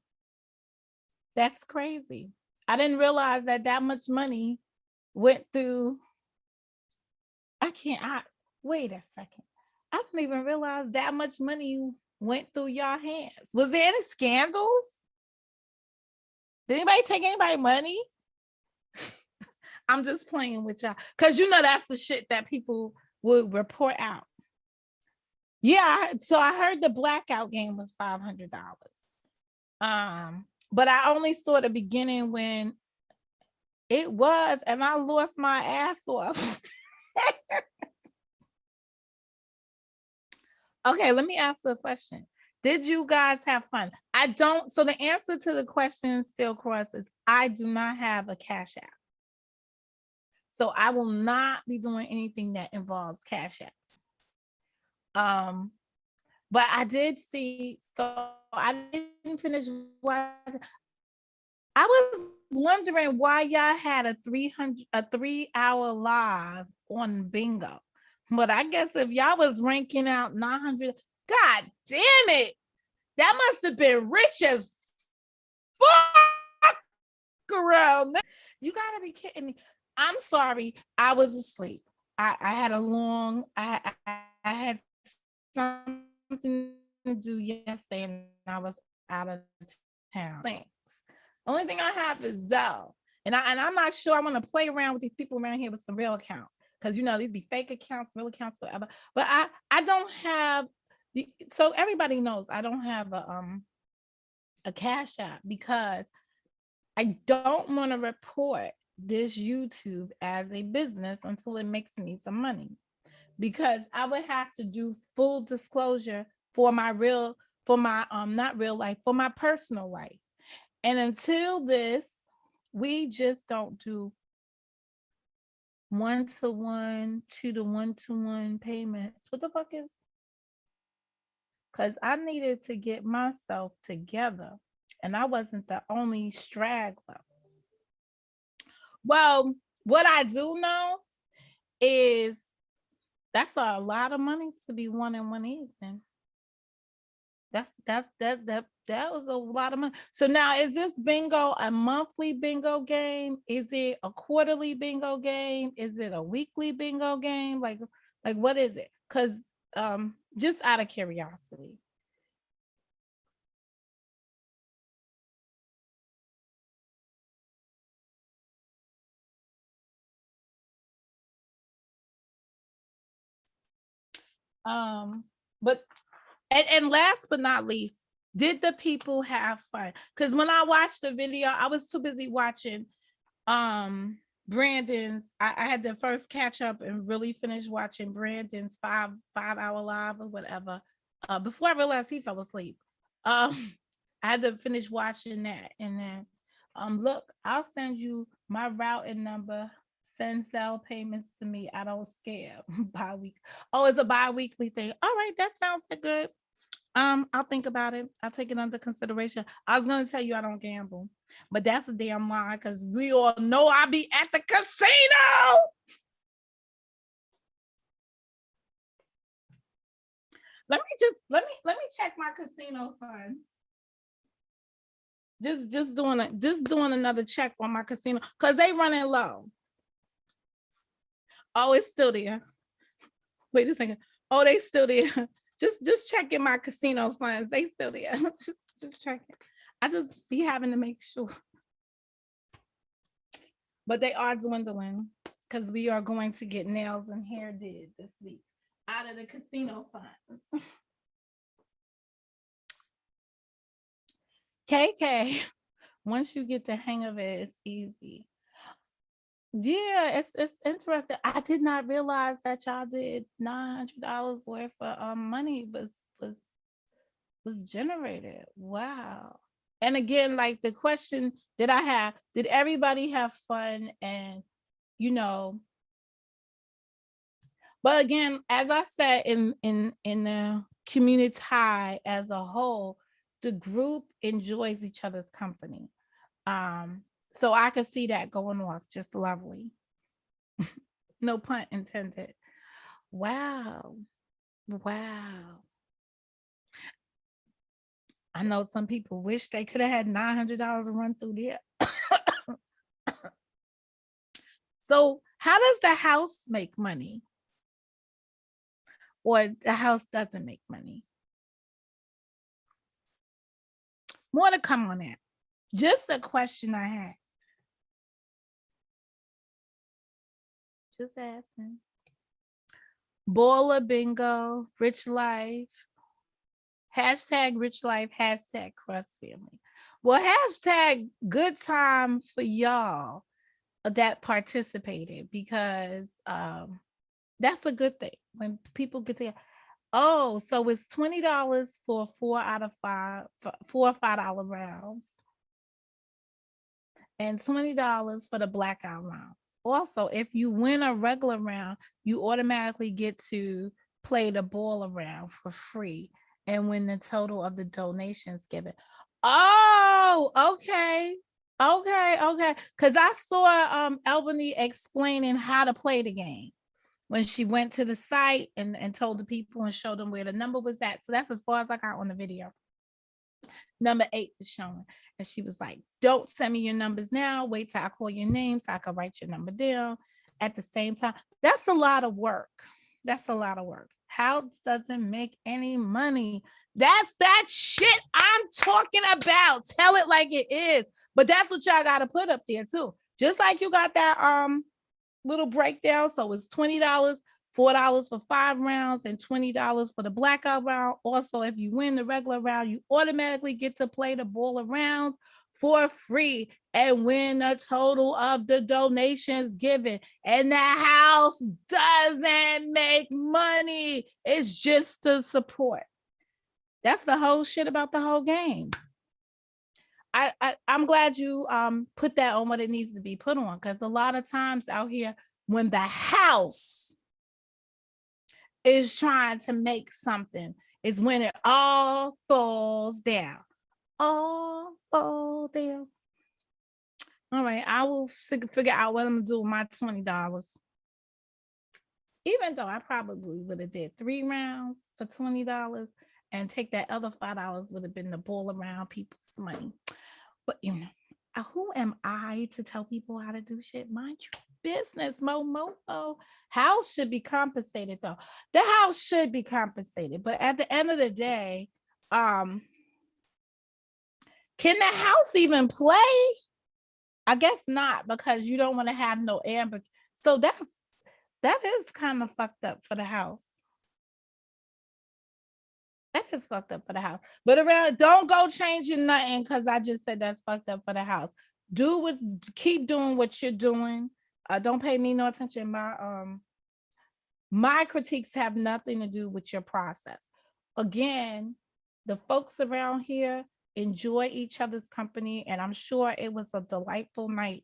That's crazy. I didn't realize that much money went through. Wait a second. I didn't even realize that much money went through y'all hands. Was there any scandals? Did anybody take anybody's money? I'm just playing with y'all. Because that's the shit that people would report out. Yeah, so I heard the blackout game was $500. But I only saw the beginning when it was, and I lost my ass off. Okay, let me ask you a question. Did you guys have fun? I don't. So the answer to the question still crosses. I do not have a Cash App. So I will not be doing anything that involves Cash App. But I did see, so I didn't finish watching. I was wondering why y'all had a 3-hour live on bingo. But I guess if y'all was ranking out 900, God damn it. That must have been rich as fuck around. You gotta be kidding me. I'm sorry. I was asleep. I had I had something to do yesterday and I was out of town. Thanks. Only thing I have is Zelle. And I'm not sure I want to play around with these people around here with some real accounts. Because these be fake accounts, real accounts, whatever. But I don't have so everybody knows I don't have a Cash App because I don't want to report this YouTube as a business until it makes me some money. Because I would have to do full disclosure for my not real life, for my personal life. And until this, we just don't do 1-to-1, 2-to-1-to-1 payments. What the fuck is? Because I needed to get myself together, and I wasn't the only straggler. Well, what I do know is that's a lot of money to be won in one evening. That was a lot of money. So now, is this bingo a monthly bingo game? Is it a quarterly bingo game? Is it a weekly bingo game? Like what is it? Because just out of curiosity. But and last but not least, did the people have fun? Because when I watched the video, I was too busy watching Brandon's. I had to first catch up and really finish watching Brandon's 5-hour live or whatever. Before I realized he fell asleep. I had to finish watching that, and then look, I'll send you my routing number. Send cell payments to me. I don't scare bi-week. Oh, it's a bi-weekly thing. All right, that sounds good. I'll think about it. I'll take it under consideration. I was gonna tell you I don't gamble, but that's a damn lie because we all know I be at the casino. Let me check my casino funds. Just doing another check on my casino because they running low. Oh, it's still there. Wait a second. Oh, they still there. Just checking my casino funds. They still there. just checking. I just be having to make sure. But they are dwindling because we are going to get nails and hair did this week out of the casino funds. KK, once you get the hang of it, it's easy. Yeah, it's interesting. I did not realize that y'all did $900 worth of money was generated. Wow. And again, like the question that I have, did everybody have fun? And but again, as I said in the community as a whole, the group enjoys each other's company. So I could see that going off just lovely. No pun intended. Wow. I know some people wish they could have had $900 to run through there. So how does the house make money? Or the house doesn't make money? More to come on that. Just a question I had. Just asking. Baller bingo, rich life, hashtag rich life, hashtag cross family. Well, hashtag good time for y'all that participated because that's a good thing when people get together. Oh, so it's $20 for 4 or $5 rounds and $20 for the blackout round. Also, if you win a regular round, you automatically get to play the ball around for free and win the total of the donations given. Oh, okay. Because I saw Albany explaining how to play the game when she went to the site and told the people and showed them where the number was at. So that's as far as I got on the video. Number 8 is showing. And she was like, don't send me your numbers now. Wait till I call your name so I can write your number down at the same time. That's a lot of work. House doesn't make any money. That's that shit I'm talking about. Tell it like it is. But that's what y'all got to put up there too. Just like you got that little breakdown. So it's $20, $4 for 5 rounds, and $20 for the blackout round. Also, if you win the regular round, you automatically get to play the ball around for free and win a total of the donations given. And the house doesn't make money. It's just to support. That's the whole shit about the whole game. I'm glad you put that on what it needs to be put on, because a lot of times out here When the house is trying to make something, is when it all falls down. All fall down. All right, I will figure out what I'm gonna do with my $20. Even though I probably would have did 3 rounds for $20 and take that other $5 would have been the ball around people's money. But you know, who am I to tell people how to do shit? Mind your business, Momo. House should be compensated though. The house should be compensated, but at the end of the day, can the house even play? I guess not, because you don't want to have no amber. So that is kind of fucked up for the house. That is fucked up for the house. But around, don't go changing nothing because I just said that's fucked up for the house. Keep doing what you're doing. Don't pay me no attention. My critiques have nothing to do with your process. Again, the folks around here enjoy each other's company, and I'm sure it was a delightful night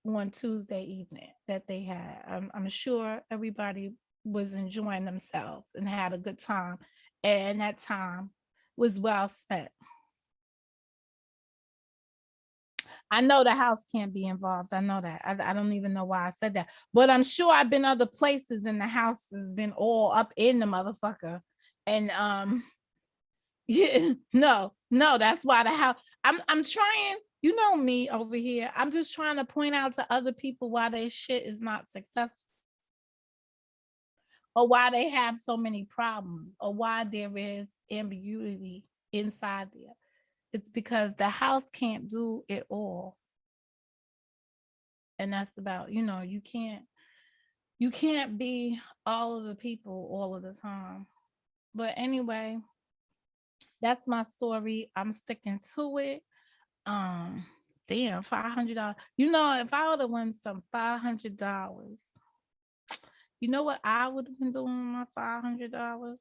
on Tuesday evening that they had. I'm sure everybody was enjoying themselves and had a good time, and that time was well spent. I know the house can't be involved. I know that. I don't even know why I said that. But I'm sure I've been other places and the house has been all up in the motherfucker. And yeah, no, that's why the house. I'm trying, you know me over here. I'm just trying to point out to other people why their shit is not successful. Or why they have so many problems, or why there is ambiguity inside there. It's because the house can't do it all. And that's about, you can't be all of the people all of the time. But anyway, that's my story. I'm sticking to it. Damn, $500. If I would have won some $500, you know what I would have been doing with my $500?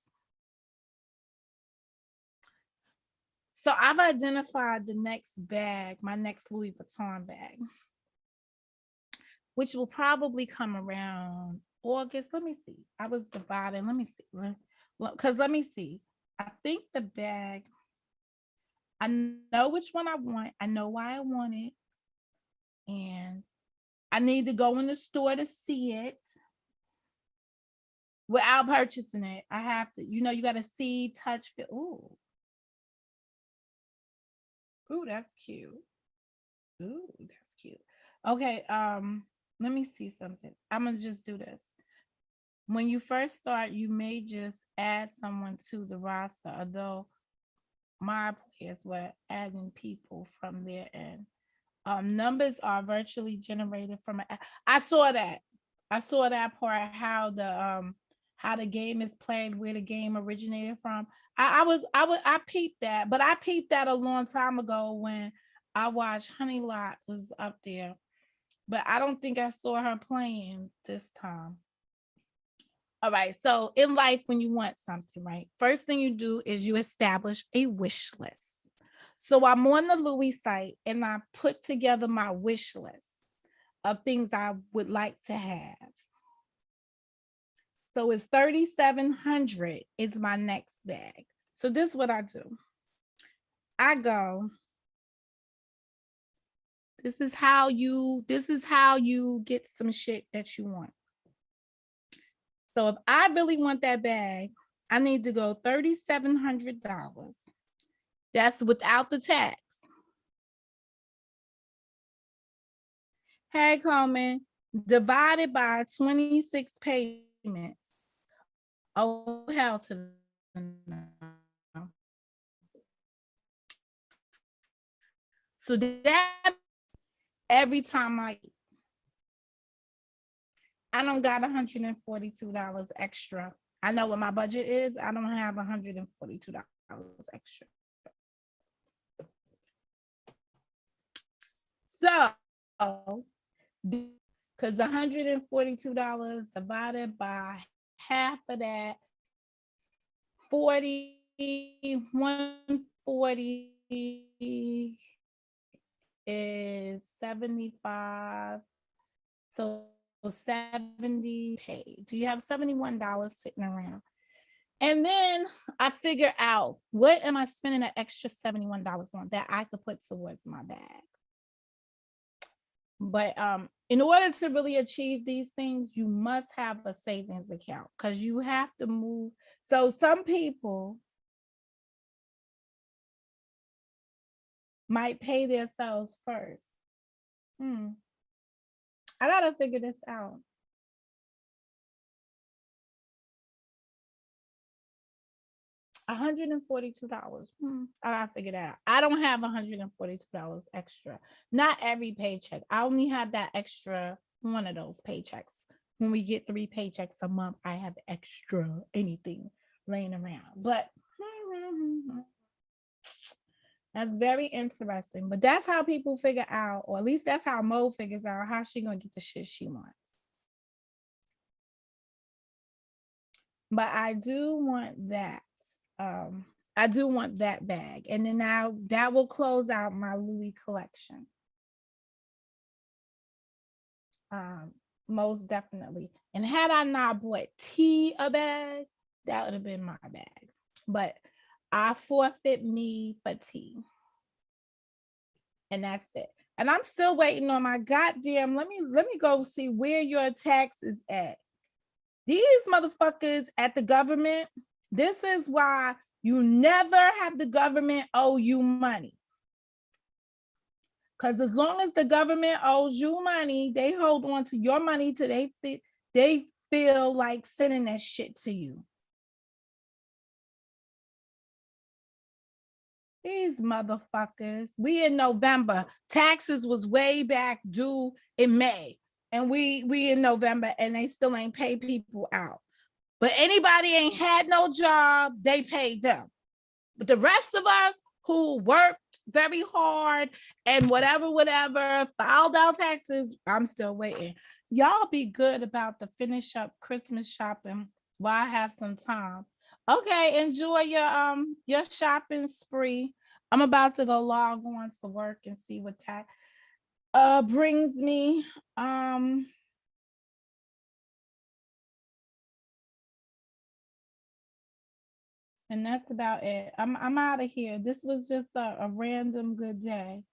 So I've identified the next bag, my next Louis Vuitton bag, which will probably come around August. Let me see. I was dividing. Let me see. Because let me see. I think the bag, I know which one I want. I know why I want it. And I need to go in the store to see it without purchasing it. I have to, you got to see, touch, feel. Ooh, that's cute. Ooh, that's cute. Okay, let me see something. I'm gonna just do this. When you first start, you may just add someone to the roster, although my players were adding people from their end. Numbers are virtually generated from I saw that part, how the game is played, where the game originated from. I peeped that, but I peeped that a long time ago when I watched Honey Lot was up there, but I don't think I saw her playing this time. All right, so in life, when you want something, right, first thing you do is you establish a wish list. So I'm on the Louis site and I put together my wish list of things I would like to have. So it's 3,700 is my next bag. So this is what I do. I go, this is how you get some shit that you want. So if I really want that bag, I need to go $3,700. That's without the tax. Hey, Coleman, divided by 26 payments. Oh, hell to them. So that every time I don't got $142 extra. I know what my budget is. I don't have $142 extra. So, because $142 divided by half of that, 140 is 75. So 70 paid. So you have $71 sitting around. And then I figure out, what am I spending an extra $71 on that I could put towards my bag? But in order to really achieve these things, you must have a savings account, because you have to move. So some people might pay themselves first. I gotta figure this out. $142. I gotta figure that out. I don't have $142 extra. Not every paycheck. I only have that extra one of those paychecks. When we get 3 paychecks a month, I have extra anything laying around. But that's very interesting. But that's how people figure out, or at least that's how Mo figures out how she gonna get the shit she wants. But I do want that. I do want that bag. And then now that will close out my Louis collection. Most definitely. And had I not bought T a bag, that would have been my bag. But I forfeit me for T. And that's it. And I'm still waiting on my goddamn, let me go see where your tax is at. These motherfuckers at the government, this is why you never have the government owe you money. Because as long as the government owes you money, they hold on to your money till they feel like sending that shit to you. These motherfuckers. We in November. Taxes was way back due in May. And we in November, and they still ain't pay people out. But anybody ain't had no job, they paid them. But the rest of us who worked very hard and whatever, filed out taxes, I'm still waiting. Y'all be good about to finish up Christmas shopping while I have some time. Okay, enjoy your shopping spree. I'm about to go log on to work and see what that brings me. And that's about it. I'm out of here. This was just a random good day.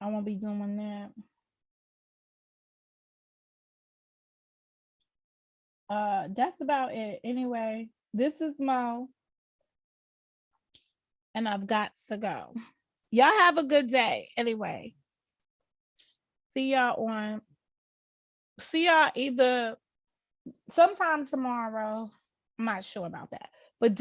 I won't be doing that. That's about it. Anyway, this is Mo, and I've got to go. Y'all have a good day. Anyway, see y'all either sometime tomorrow. I'm not sure about that, but